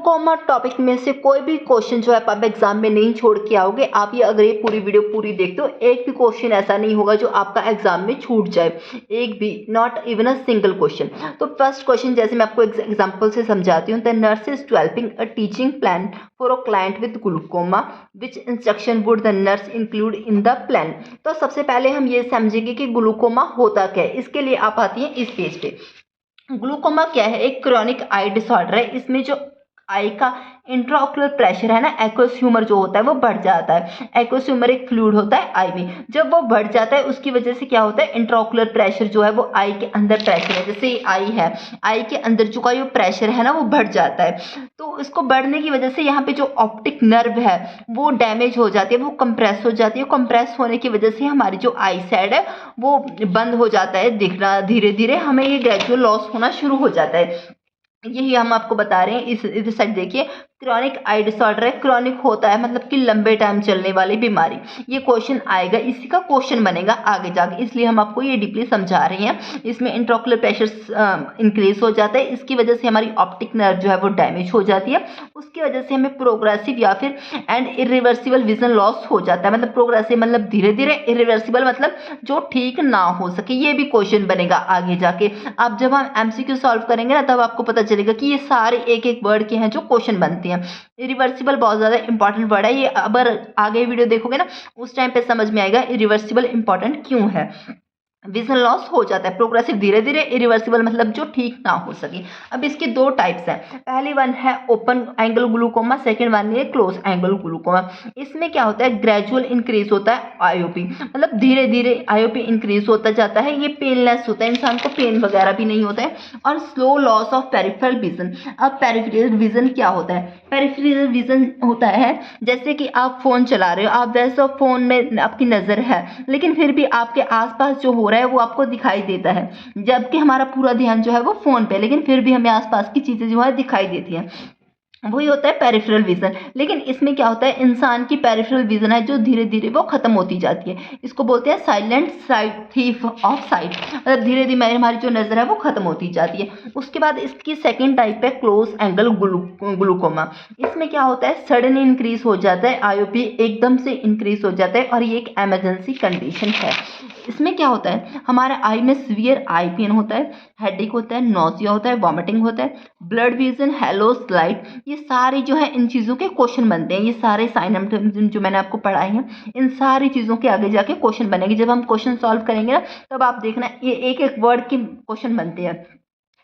Common topic में से कोई भी क्वेश्चन जो है आप एग्जाम में नहीं छोड़ के आओगे। आप ये अगर ये पूरी वीडियो पूरी देखते हो, एक भी क्वेश्चन ऐसा नहीं होगा जो आपका एग्जाम में छूट जाए, एक भी, not even a single question. तो फर्स्ट क्वेश्चन जैसे मैं आपको एग्जांपल से समझाती हूँ। The nurse is developing a teaching plan for a client with glaucoma, which instruction would the nurse include in the plan. तो सबसे पहले हम ये समझेंगे कि ग्लूकोमा होता क्या है। इसके लिए आप आती हैं इस पेज पे। ग्लूकोमा क्या है? एक क्रोनिक आई डिसऑर्डर है। इसमें जो आई का इंट्राओक्युलर प्रेशर है ना, एक्वस ह्यूमर जो होता है वो बढ़ जाता है। एक्वस ह्यूमर एक फ्लूइड होता है आई में, जब वो बढ़ जाता है उसकी वजह से क्या होता है, इंट्राओक्युलर प्रेशर जो है वो आई के अंदर प्रेशर है, जैसे आई है, आई के अंदर जो का जो प्रेशर है ना वो बढ़ जाता है। तो इसको बढ़ने की वजह से यहाँ पे जो ऑप्टिक नर्व है वो डैमेज हो जाती है, वो कंप्रेस हो जाती है। कंप्रेस होने की वजह से हमारी जो आई साइड है वो बंद हो जाता है दिखना, धीरे धीरे हमें ये ग्रेजुअल लॉस होना शुरू हो जाता है। यही हम आपको बता रहे हैं। इस साइड देखिए, क्रॉनिक आई डिसऑर्डर है। क्रॉनिक होता है मतलब कि लंबे टाइम चलने वाली बीमारी। ये क्वेश्चन आएगा, इसी का क्वेश्चन बनेगा आगे जाके, इसलिए हम आपको ये डीपली समझा रहे हैं। इसमें इंट्राओक्युलर प्रेशर इंक्रीज हो जाता है, इसकी वजह से हमारी ऑप्टिक नर्व जो है वो डैमेज हो जाती है। उसकी वजह से हमें प्रोग्रेसिव या फिर एंड इरिवर्सिबल विजन लॉस हो जाता है। मतलब प्रोग्रेसिव मतलब धीरे धीरे, इरिवर्सिबल मतलब जो ठीक ना हो सके। ये भी क्वेश्चन बनेगा आगे जाके। अब जब हम एमसीक्यू सॉल्व करेंगे ना, तब आपको पता चलेगा कि ये सारे एक एक वर्ड के हैं जो क्वेश्चन बनते हैं। इरिवर्सिबल बहुत ज्यादा इंपॉर्टेंट वर्ड है ये। अगर आगे वीडियो देखोगे ना उस टाइम पे समझ में आएगा इरिवर्सिबल इंपॉर्टेंट क्यों है। विजन लॉस हो जाता है प्रोग्रेसिव धीरे धीरे, इरिवर्सिबल मतलब जो ठीक ना हो सके। अब इसके दो टाइप्स हैं। पहली वन है open angle glaucoma, second one है क्लोज एंगल ग्लूकोमा। इसमें क्या होता है, ग्रेजुअल इंक्रीज होता है आईओपी, मतलब धीरे धीरे आईओपी इंक्रीज होता जाता है। ये पेनलेस होता है, इंसान को पेन वगैरह भी नहीं होता है। और slow loss of peripheral vision. अब पेरिफेरल विजन क्या होता है? पेरिफेरल विजन होता है जैसे कि आप फोन चला रहे हो, आप वैसे फोन में आपकी नजर है, लेकिन फिर भी आपके आसपास जो हो रहा है वो आपको दिखाई देता है, जबकि हमारा पूरा ध्यान जो है वो फोन पे, लेकिन फिर भी हमें आसपास की चीजें जो है दिखाई देती हैं। वही होता है पेरिफेरल विजन। लेकिन इसमें क्या होता है, इंसान की पेरिफेरल विजन है जो धीरे धीरे वो खत्म होती जाती है। इसको बोलते हैं silent site thief of site, मतलब धीरे धीरे हमारी जो नजर है वो खत्म होती जाती है। उसके बाद इसकी सेकंड टाइप है क्लोज एंगल ग्लूकोमा। इसमें क्या होता है, सडन इंक्रीज हो जाता है आईओपी, एकदम से इंक्रीज हो जाता है, और ये एक इमरजेंसी कंडीशन है। इसमें क्या होता है, हमारे आई में सीवियर आई पेन होता है, हेडेक होता है, नोजिया होता है, वॉमिटिंग होता है, ब्लड विजन, हेलो स्लाइड। ये सारे जो है इन चीज़ों के क्वेश्चन बनते हैं। ये सारे साइन जो मैंने आपको पढ़ाए हैं, इन सारी चीज़ों के आगे जाके क्वेश्चन बनेंगे। जब हम क्वेश्चन सॉल्व करेंगे ना, तब आप देखना ये एक एक वर्ड के क्वेश्चन बनते हैं।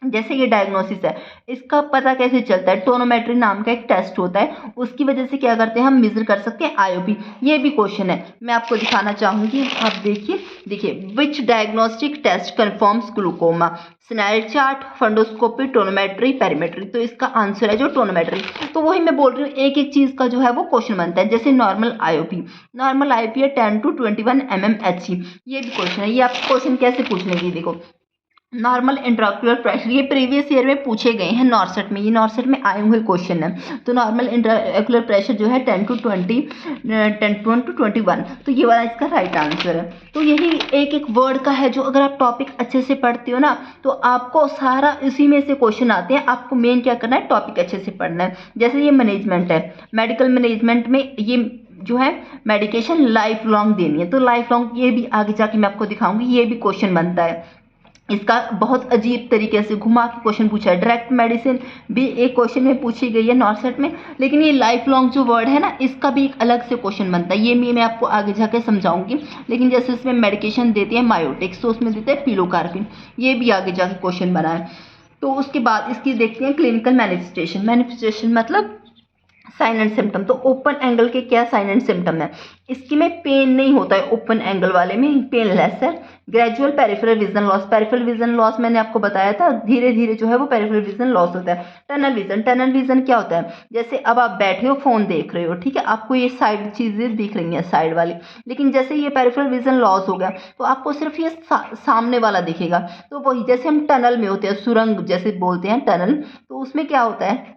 जैसे ये डायग्नोसिस है, इसका पता कैसे चलता है, टोनोमेट्री नाम का एक टेस्ट होता है, उसकी वजह से क्या करते हैं हम मेजर कर सकते हैं आईओपी। ये भी क्वेश्चन है, मैं आपको दिखाना चाहूंगी। आप देखिए which diagnostic test confirms glaucoma, Snellen chart, fundoscopy, tonometry, perimetry. तो इसका आंसर है जो टोनोमेट्री। तो वही मैं बोल रही हूँ, एक एक चीज का जो है वो क्वेश्चन बनता है। जैसे नॉर्मल आईओपी, नॉर्मल आईओपी है 10 to 21 mmHg। ये भी क्वेश्चन है। ये आप क्वेश्चन कैसे पूछ लेंगे, देखो नॉर्मल इंट्राक्युलर प्रेशर, ये प्रीवियस ईयर में पूछे गए हैं नॉर्सेट में, ये नॉर्सेट में आए हुए क्वेश्चन है। तो नॉर्मल इंट्राक्युलर प्रेशर जो है 10 to 21, तो ये वाला इसका राइट आंसर है। तो यही एक एक वर्ड का है जो अगर आप टॉपिक अच्छे से पढ़ते हो ना, तो आपको सारा इसी में से क्वेश्चन आते हैं। आपको मेन क्या करना है, टॉपिक अच्छे से पढ़ना है। जैसे ये मैनेजमेंट है, मेडिकल मैनेजमेंट में ये जो है मेडिकेशन लाइफ लॉन्ग देनी है, तो लाइफ लॉन्ग ये भी आगे जाके मैं आपको दिखाऊंगी, ये भी क्वेश्चन बनता है। इसका बहुत अजीब तरीके से घुमा के क्वेश्चन पूछा है। डायरेक्ट मेडिसिन भी एक क्वेश्चन में पूछी गई है नॉर्सेट में, लेकिन ये लाइफ लॉन्ग जो वर्ड है ना, इसका भी एक अलग से क्वेश्चन बनता है। ये भी मैं आपको आगे जाके समझाऊंगी। लेकिन जैसे इसमें मेडिकेशन देते हैं मायोटिक्स, तो उसमें देते हैं पिलोकार्पिन, ये भी आगे जाके क्वेश्चन बना है। तो उसके बाद इसकी देखते हैं क्लिनिकल मैनिफेस्टेशन मतलब साइन एंड सिम्टम। तो ओपन एंगल के क्या साइन एंड सिम्टम है, इसकी में पेन नहीं होता है, ओपन एंगल वाले में पेन लेस है। Gradual peripheral vision loss, peripheral vision loss मैंने आपको बताया था, धीरे धीरे जो है वो पेरिफेरल विजन लॉस होता है। टनल विजन क्या होता है, जैसे अब आप बैठे हो फोन देख रहे हो, ठीक है, आपको ये साइड चीजें दिख रही हैं साइड वाली, लेकिन जैसे ये पेरिफेरल विजन लॉस हो गया तो आपको सिर्फ ये सामने वाला दिखेगा। तो वही जैसे हम टनल में होते हैं, सुरंग जैसे बोलते हैं टनल, तो उसमें क्या होता है,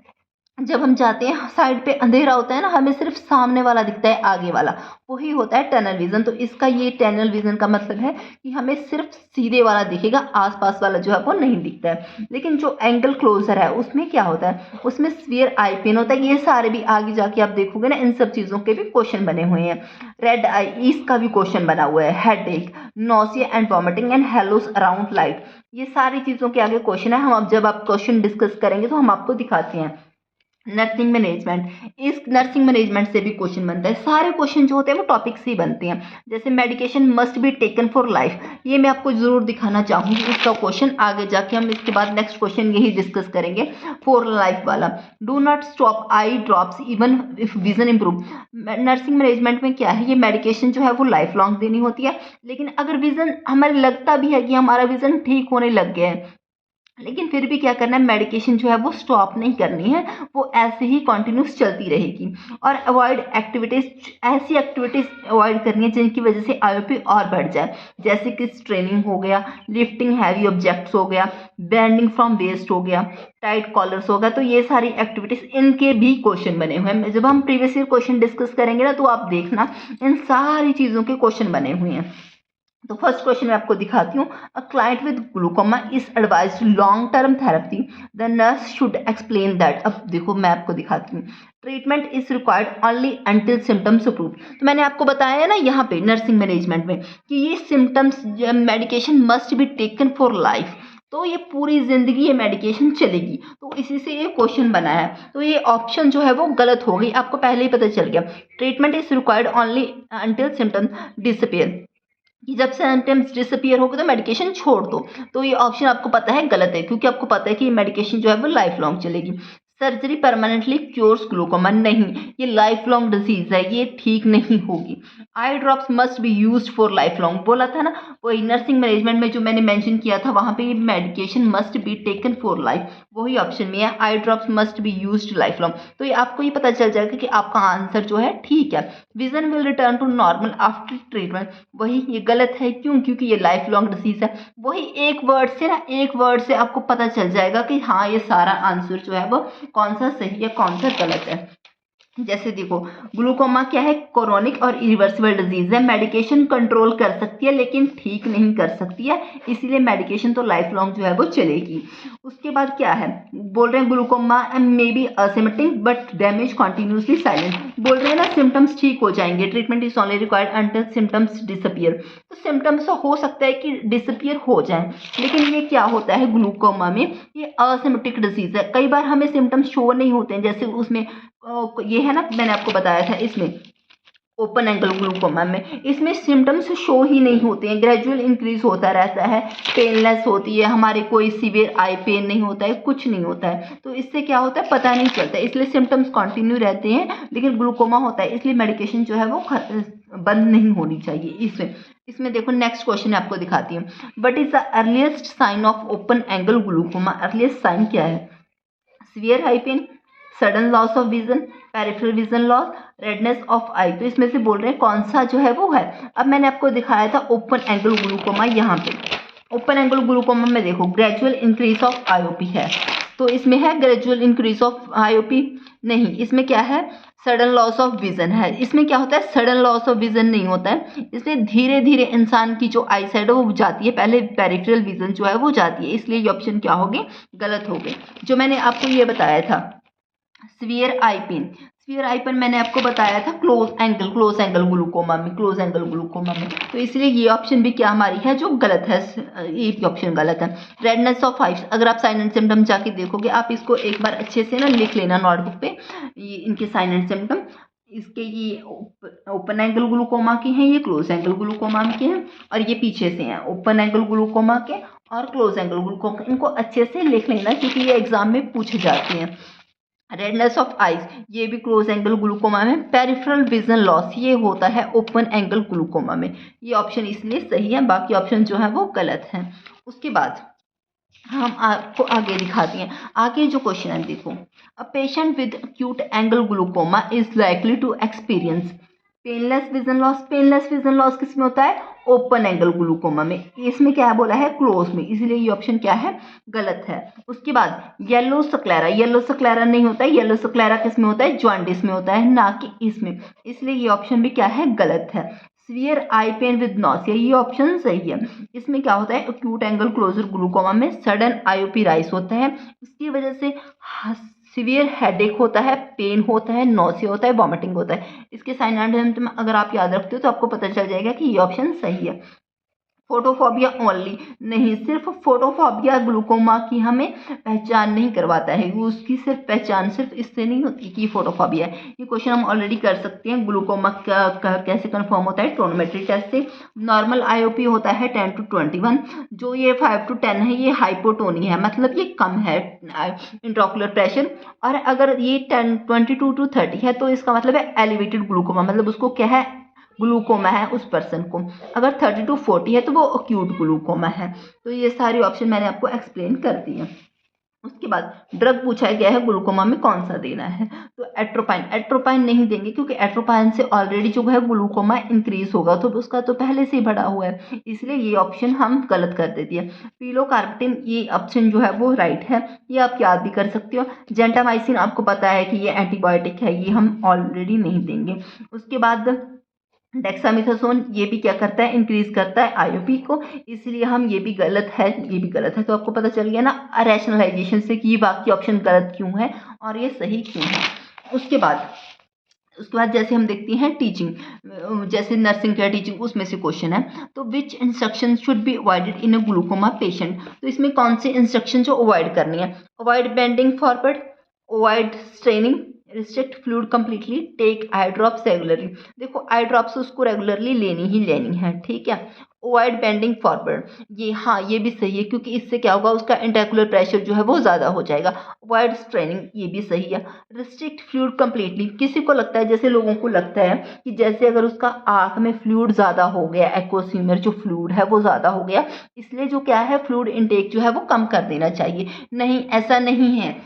जब हम जाते हैं साइड पे अंधेरा होता है ना, हमें सिर्फ सामने वाला दिखता है, आगे वाला, वही होता है टनल विजन। तो इसका ये टनल विजन का मतलब है कि हमें सिर्फ सीधे वाला दिखेगा, आसपास वाला जो है वो नहीं दिखता है। लेकिन जो एंगल क्लोजर है उसमें क्या होता है, उसमें स्फीयर आई पेन होता है। ये सारे भी आगे जाके आप देखोगे ना, इन सब चीज़ों के भी क्वेश्चन बने हुए हैं। रेड आई, इसका भी क्वेश्चन बना हुआ है। हेड एक, nausea and vomiting and Hallows around light, ये सारी चीज़ों के आगे क्वेश्चन है। हम अब जब आप क्वेश्चन डिस्कस करेंगे तो हम आपको दिखाते हैं। नर्सिंग मैनेजमेंट, इस नर्सिंग मैनेजमेंट से भी क्वेश्चन बनता है। सारे क्वेश्चन जो होते हैं वो टॉपिक से ही बनते हैं। जैसे medication must be taken for life, ये मैं आपको जरूर दिखाना चाहूंगी इसका क्वेश्चन। आगे जाके हम इसके बाद नेक्स्ट क्वेश्चन यही डिस्कस करेंगे, फॉर लाइफ वाला। Do not stop eye drops even if vision improve. Nursing management में क्या है, ये मेडिकेशन जो है वो लाइफ लॉन्ग देनी होती है। लेकिन अगर विजन हमें लगता भी है कि हमारा विजन ठीक होने लग गया है, लेकिन फिर भी क्या करना है, मेडिकेशन जो है वो स्टॉप नहीं करनी है, वो ऐसे ही कंटिन्यूस चलती रहेगी। और अवॉइड एक्टिविटीज, ऐसी एक्टिविटीज अवॉइड करनी है जिनकी वजह से आईओपी और बढ़ जाए। जैसे कि स्ट्रेनिंग हो गया, लिफ्टिंग हैवी ऑब्जेक्ट्स हो गया, बेंडिंग फ्रॉम वेस्ट हो गया, टाइट कॉलर्स हो गया। तो ये सारी एक्टिविटीज, इनके भी क्वेश्चन बने हुए हैं। जब हम प्रीवियस ईयर क्वेश्चन डिस्कस करेंगे ना, तो आप देखना इन सारी चीज़ों के क्वेश्चन बने हुए हैं। तो फर्स्ट क्वेश्चन मैं आपको दिखाती हूँ। A client with glaucoma is advised long term therapy, the nurse should explain that. अब देखो मैं आपको दिखाती हूँ। Treatment is required only until symptoms approve. तो मैंने आपको बताया है ना यहाँ पे नर्सिंग मैनेजमेंट में कि ये symptoms, medication must be taken for life. तो ये पूरी जिंदगी ये मेडिकेशन चलेगी। तो इसी से ये क्वेश्चन बना है। तो ये ऑप्शन जो है वो गलत हो गई, आपको पहले ही पता चल गया। Treatment is required only until symptoms disappear, कि जब सिम्टम्स डिसअपियर हो गए तो मेडिकेशन छोड़ दो। तो ये ऑप्शन आपको पता है गलत है, क्योंकि आपको पता है कि ये मेडिकेशन जो है वो लाइफ लॉन्ग चलेगी। सर्जरी परमानेंटली क्योर्स ग्लूकोमा, नहीं, ये लाइफ लॉन्ग डिजीज है, ये ठीक नहीं होगी। Eye drops must be used for life long, बोला था ना, वही नर्सिंग मैनेजमेंट में जो मैंने मेंशन किया था, वहां पे medication must be taken for life, वही ऑप्शन में है, eye drops must be used life long. तो ये आपको ये पता चल जाएगा कि आपका आंसर जो है ठीक है। Vision will return to normal after treatment, वही ये गलत है। क्यों? क्योंकि ये लाइफ लॉन्ग डिसीज है। वही एक वर्ड से ना, एक वर्ड से आपको पता चल जाएगा कि हाँ, ये सारा आंसर जो है वो कौन सा सही है, कौन सा गलत है। जैसे देखो, ग्लूकोमा क्या है, क्रोनिक और इरिवर्सिबल डिजीज है। मेडिकेशन कंट्रोल कर सकती है लेकिन ठीक नहीं कर सकती है, इसीलिए मेडिकेशन तो लाइफ लॉन्ग जो है वो चलेगी। उसके बाद क्या है, बोल रहे हैं glaucoma may be asymptomatic but damage continuously silent. बोल रहे हैं ना सिम्टम्स ठीक हो जाएंगे, treatment is only required until symptoms disappear. तो सिम्टम्स तो हो सकता है कि डिसअपियर हो जाए, लेकिन ये क्या होता है ग्लूकोमा में, ये असिम्प्टोमेटिक डिजीज है। कई बार हमें सिम्टम्स शो नहीं होते हैं, जैसे उसमें ये है ना, मैंने आपको बताया था इसमें ओपन एंगल ग्लूकोमा में, इसमें सिम्टम्स शो ही नहीं होते हैं, ग्रेजुअल इंक्रीज होता रहता है, पेनलेस होती है हमारे, कोई सीवियर आई पेन नहीं होता है, कुछ नहीं होता है। तो इससे क्या होता है पता नहीं चलता, इसलिए सिम्टम्स कंटिन्यू रहते हैं। लेकिन ग्लूकोमा होता है, इसलिए मेडिकेशन जो है वो बंद नहीं होनी चाहिए। इसमें देखो नेक्स्ट क्वेश्चन आपको दिखाती हूँ। What is the earliest sign of open angle glaucoma, earliest sign क्या है, severe eye pain, sudden loss of vision, peripheral vision loss, redness of eye. तो इसमें से बोल रहे हैं कौन सा जो है वो है। अब मैंने आपको दिखाया था ओपन एंगल ग्लूकोमा, यहाँ पे ओपन एंगल ग्लूकोमा में देखो ग्रेजुअल इंक्रीज ऑफ आईओपी है, तो इसमें है ग्रेजुअल इंक्रीज ऑफ आईओपी, नहीं, इसमें क्या है, सडन लॉस ऑफ विजन है। इसमें क्या होता है, सडन लॉस ऑफ विजन नहीं होता है, इसमें धीरे धीरे इंसान की जो आई साइड है वो जाती है, पहले पेरिफेरल विजन जो है वो जाती है, इसलिए ये ऑप्शन क्या हो गए, गलत हो गए। जो मैंने आपको ये बताया था स्फीयर आई पेन, स्फीयर आई पेन मैंने आपको बताया था क्लोज एंगल ग्लूकोमा में, क्लोज एंगल ग्लूकोमा में। तो इसलिए ये ऑप्शन भी क्या हमारी है, जो गलत है, ये भी ऑप्शन गलत है। रेडनेस ऑफ आइज, अगर आप साइन एंड सिम्टम जाके देखोगे, आप इसको एक बार अच्छे से ना लिख लेना नोटबुक पे, ये इनके साइन एंड सिम्टम, इसके ये ओपन एंगल ग्लूकोमा के हैं, ये क्लोज एंगल ग्लूकोमा के हैं, और ये पीछे से हैं ओपन एंगल ग्लूकोमा के और क्लोज एंगल ग्लूकोमा। इनको अच्छे से लिख लेना क्योंकि ये एग्जाम में पूछे जाते हैं। रेडनेस ऑफ आइज, ये भी क्लोज एंगल ग्लूकोमा में। पेरिफेरल विजन लॉस, ये होता है ओपन एंगल ग्लूकोमा में। ये ऑप्शन इसलिए सही है, बाकी ऑप्शन जो है वो गलत है। उसके बाद हम आपको आगे दिखाते हैं। आगे जो क्वेश्चन है देखो, a patient with acute angle glaucoma is likely to experience painless vision loss किस में होता है? ओपन एंगल ग्लूकोमा में। इसमें क्या है बोला है? क्लोज में, इसलिए ये ऑप्शन क्या है? गलत है। उसके बाद येलो सक्लेरा नहीं होता है। येलो सक्लेरा किस में होता है? जॉन्डिस में होता है, ना कि इसमें, इसलिए ये ऑप्शन भी क्या है? गलत है। Severe eye pain with nausea, ये ऑप्शन सही है। इसमें क्या होता है? एक्यूट एंगल क्लोजर ग्लूकोमा में सडन आईओपी राइज होता है, इसकी वजह से सीवियर हेडेक होता है, पेन होता है, नॉसिया होता है, वॉमिटिंग होता है। इसके साइन एंड सिम्टम अगर आप याद रखते हो तो आपको पता चल जाएगा कि ये ऑप्शन सही है। फोटोफोबिया ओनली नहीं, सिर्फ फोटोफोबिया ग्लूकोमा की हमें पहचान नहीं करवाता है, वो उसकी सिर्फ पहचान सिर्फ इससे नहीं होती कि फोटोफोबिया है। ये क्वेश्चन हम ऑलरेडी कर सकते हैं। ग्लूकोमा का कैसे कंफर्म होता है? टोनोमेट्री टेस्ट से। नॉर्मल आईओपी होता है 10 to 21, जो ये 5 to 10 है ये हाइपोटोनी है, मतलब ये कम है इंट्राओकुलर प्रेशर। और अगर ये 22 to 30 है तो इसका मतलब है एलिवेटेड ग्लूकोमा, मतलब उसको क्या है? ग्लूकोमा है उस पर्सन को। अगर 30 to 40 है तो वो अक्यूट ग्लूकोमा है। तो ये सारे ऑप्शन मैंने आपको एक्सप्लेन कर दिए। उसके बाद ड्रग पूछा गया है ग्लूकोमा में कौन सा देना है, तो एट्रोपाइन नहीं देंगे, क्योंकि एट्रोपाइन से ऑलरेडी जो है ग्लूकोमा इंक्रीज होगा, तो उसका तो पहले से ही बढ़ा हुआ है, इसलिए ये ऑप्शन हम गलत कर देते हैं। पिलोकार्पिटिन ये ऑप्शन जो है वो राइट है, ये आप याद भी कर सकते हो। जेंटामाइसिन आपको पता है कि ये एंटीबायोटिक है, ये हम ऑलरेडी नहीं देंगे। उसके बाद डेक्सामेथासोन ये भी क्या करता है? इंक्रीज करता है आईओपी को, इसलिए हम ये भी गलत है, ये भी गलत है। तो आपको पता चल गया ना रैशनलाइजेशन से कि ये बाकी ऑप्शन गलत क्यों है और ये सही क्यों है। उसके बाद जैसे हम देखते हैं टीचिंग, जैसे नर्सिंग केयर टीचिंग, उसमें से क्वेश्चन है, तो which instruction should be avoided in a glaucoma patient, तो इसमें कौन से इंस्ट्रक्शन जो अवॉइड करनी है? Avoid bending forward, avoid straining, restrict fluid completely, take eye drops regularly. देखो आई ड्रॉप्स उसको रेगुलरली लेनी ही लेनी है, ठीक है। अवॉइड बेंडिंग फॉरवर्ड, ये हाँ ये भी सही है, क्योंकि इससे क्या होगा? उसका इंट्राओकुलर प्रेशर जो है वो ज़्यादा हो जाएगा। अवॉइड स्ट्रेनिंग ये भी सही है। रिस्ट्रिक्ट फ्लूइड कंप्लीटली, किसी को लगता है, जैसे लोगों को लगता है कि जैसे अगर उसका आँख में फ्लूइड ज़्यादा हो गया, एक्वोसीमियर जो फ्लूइड है वो ज़्यादा हो गया, इसलिए जो क्या है फ्लूइड इनटेक जो है वो कम कर देना चाहिए। नहीं, ऐसा नहीं है।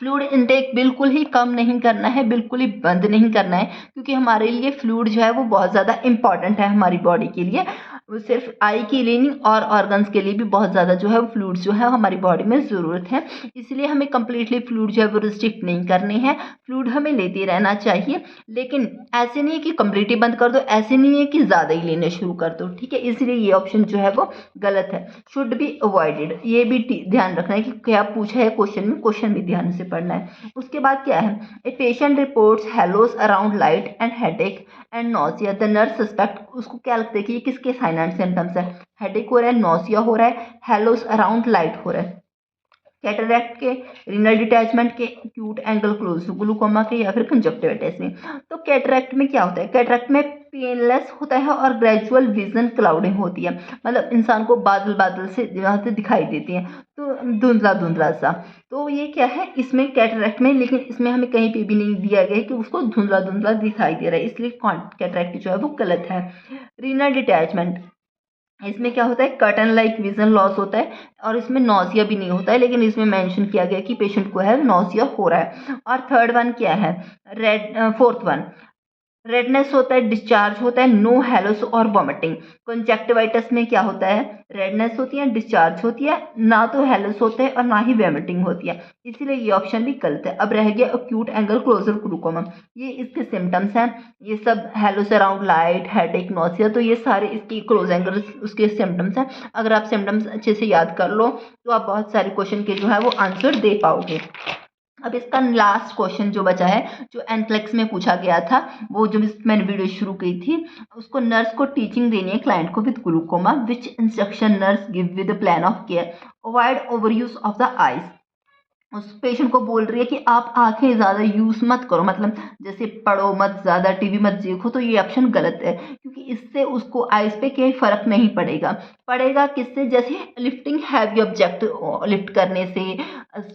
फ्लूइड इनटेक बिल्कुल ही कम नहीं करना है, बिल्कुल ही बंद नहीं करना है, क्योंकि हमारे लिए फ्लूइड जो है वो बहुत ज़्यादा इंपॉर्टेंट है हमारी बॉडी के लिए। वो सिर्फ आई के लिए नहीं और ऑर्गन्स के लिए भी बहुत ज़्यादा जो है फ्लूइड जो है हमारी बॉडी में ज़रूरत है, इसलिए हमें कम्प्लीटली फ्लूइड जो है वो रिस्ट्रिक्ट नहीं करने हैं। फ्लूइड हमें लेते रहना चाहिए, लेकिन ऐसे नहीं है कि कम्प्लीटली बंद कर दो, ऐसे नहीं है कि ज़्यादा ही लेने शुरू कर दो, ठीक है। इसलिए ये ऑप्शन जो है वो गलत है। शुड बी अवॉइडेड, ये भी ध्यान रखना है कि क्या पूछा है क्वेश्चन में, क्वेश्चन भी ध्यान से पढ़ना है। उसके बाद क्या है? A patient reports Hallows around light and headache and nausea, the nurse suspect, उसको क्या लगता है कि ये किसके साइन एंड सिम्टम्स है? हेडेक हो रहा है, नॉसिया हो रहा है, हेलोस अराउंड लाइट हो रहा है। कैटरैक्ट के, रीनल डिटैचमेंट के, एक्यूट एंगल क्लोज ग्लूकोमा के, या फिर कंजक्टिविटिस में। तो कैटरैक्ट में क्या होता है? कैटरैक्ट में पेनलेस होता है और ग्रेजुअल विजन क्लाउडिंग होती है, मतलब इंसान को बादल बादल से यहाँ से दिखाई देते हैं, तो धुंधला धुंधला सा। तो ये क्या है इसमें कैटरैक्ट में, लेकिन इसमें हमें कहीं पे भी नहीं दिया गया है कि उसको धुंधला धुंधला दिखाई दे रहा है, इसलिए कैटरैक्ट जो है वो गलत है। रीनल डिटैचमेंट, इसमें क्या होता है? कर्टन लाइक विजन लॉस होता है, और इसमें नौसिया भी नहीं होता है, लेकिन इसमें मेंशन किया गया कि पेशेंट को है नौसिया हो रहा है। और थर्ड वन क्या है? फोर्थ वन रेडनेस होता है, डिस्चार्ज होता है, नो हेलोस और वॉमिटिंग। कंजक्टिवाइटिस में क्या होता है? रेडनेस होती है, डिस्चार्ज होती है, ना तो हेलोस होते हैं और ना ही वॉमिटिंग होती है, इसीलिए ये ऑप्शन भी गलत है। अब रह गया एक्यूट एंगल क्लोजर ग्लूकोमा, ये इसके सिम्टम्स हैं, ये सब Hallows around light, headache, nausea, तो ये सारे इसकी क्लोज एंगल उसके सिम्टम्स हैं। अगर आप सिम्टम्स अच्छे से याद कर लो तो आप बहुत सारे क्वेश्चन के जो है वो आंसर दे पाओगे। अब इसका लास्ट क्वेश्चन जो बचा है, जो एनक्लेक्स में पूछा गया था, वो जो मैंने वीडियो शुरू की थी, उसको नर्स को टीचिंग देनी है क्लाइंट को with glaucoma, which instruction nurse give with plan of care, avoid over use of the eyes. उस पेशेंट को बोल रही है कि आप आंखें ज़्यादा यूज़ मत करो, मतलब जैसे पढ़ो मत, ज़्यादा टीवी मत देखो, तो ये ऑप्शन गलत है, क्योंकि इससे उसको आइज़ पे कोई फ़र्क नहीं पड़ेगा। पड़ेगा किससे? जैसे लिफ्टिंग हैवी ऑब्जेक्ट लिफ्ट करने से,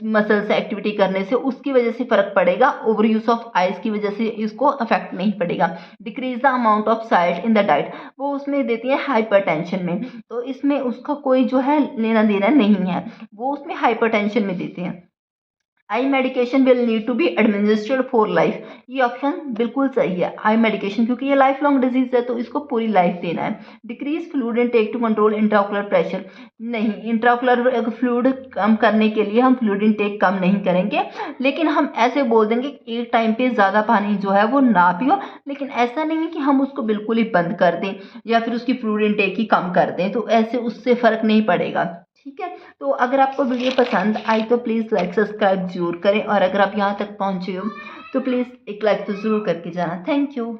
मसल से एक्टिविटी करने से, उसकी वजह से फ़र्क पड़ेगा। ओवर यूज़ ऑफ आइज़ की वजह से इसको अफेक्ट नहीं पड़ेगा। Decrease the amount of salt in the diet, वो उसमें देती है हाइपरटेंशन में, तो इसमें उसका कोई जो है लेना देना नहीं है, वो उसमें हाइपरटेंशन में देते हैं। Eye medication will need to be administered for life. ये ऑप्शन बिल्कुल सही है, आई मेडिकेशन, क्योंकि ये लाइफ लॉन्ग डिजीज है तो इसको पूरी लाइफ देना है। Decrease fluid intake to control intraocular pressure, नहीं, इंट्राओकुलर फ्लूइड कम करने के लिए हम फ्लूइड इनटेक कम नहीं करेंगे, लेकिन हम ऐसे बोल देंगे कि एक टाइम पे ज़्यादा पानी जो है वो ना पियो, लेकिन ऐसा नहीं है कि हम उसको बिल्कुल ही बंद कर दें या फिर उसकी फ्लूइड इनटेक ही कम कर दें, तो ऐसे उससे फ़र्क नहीं पड़ेगा। ठीक है, तो अगर आपको वीडियो पसंद आई तो प्लीज़ लाइक सब्सक्राइब जरूर करें, और अगर आप यहाँ तक पहुँचे हो तो प्लीज़ एक लाइक तो ज़रूर करके जाना। Thank you.